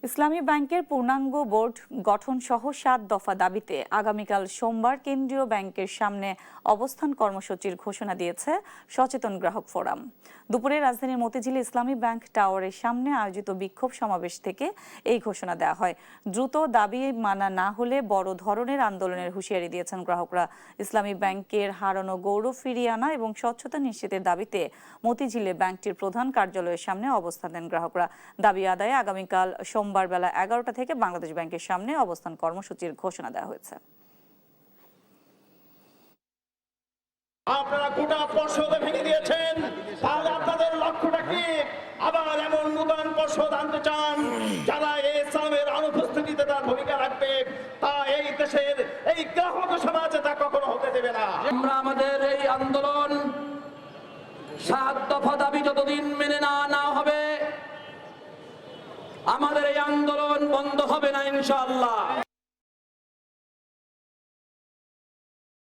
ইসলামী ব্যাংকের পূর্ণাঙ্গ বোর্ড গঠন সহ ৭ দফা দাবিতে আগামীকাল সোমবার কেন্দ্রীয় ব্যাংকের সামনে অবস্থান কর্মসূচির ঘোষণা দিয়েছে সচেতন গ্রাহক ফোরাম। দুপুরে রাজধানীর মতিঝিলে ইসলামী ব্যাংক টাওয়ারের সামনে আয়োজিত বিক্ষোভ সমাবেশ থেকে এই ঘোষণা দেওয়া হয়। দ্রুত দাবি মানা না হলে বড় ধরনের আন্দোলনের হুঁশিয়ারি দিয়েছেন গ্রাহকরা। ইসলামী ব্যাংকের হারানো গৌরব ফিরিয়ে আনা এবং স্বচ্ছতা নিশ্চিতের দাবিতে মতিঝিলে ব্যাংকটির প্রধান কার্যালয়ের সামনে অবস্থান নেন গ্রাহকরা। দাবি আদায়ে আগামীকাল সোমবার বেলা 11টা থেকে বাংলাদেশ ব্যাংকের সামনে অবস্থান কর্মসূচির ঘোষণা দেওয়া হয়েছে। আপনারা গোটা পর্ষদে ভেঙে দিয়েছেন, তাহলে আপনাদের লক্ষ্যটা কি? আবার এমন নতুন পর্ষদ আনতে চান যারা ইসলামের অনুপস্থিতিতে তার ভূমিকা রাখবে, তা এই দেশের এই গ্রাহক সমাজে তা কখনো হতে দেবে না। আমরা আমাদের এই আন্দোলন ৭ দফা দাবি যতদিন মেনে না হবে আমাদের এই আন্দোলন বন্ধ হবে না ইনশাআল্লাহ।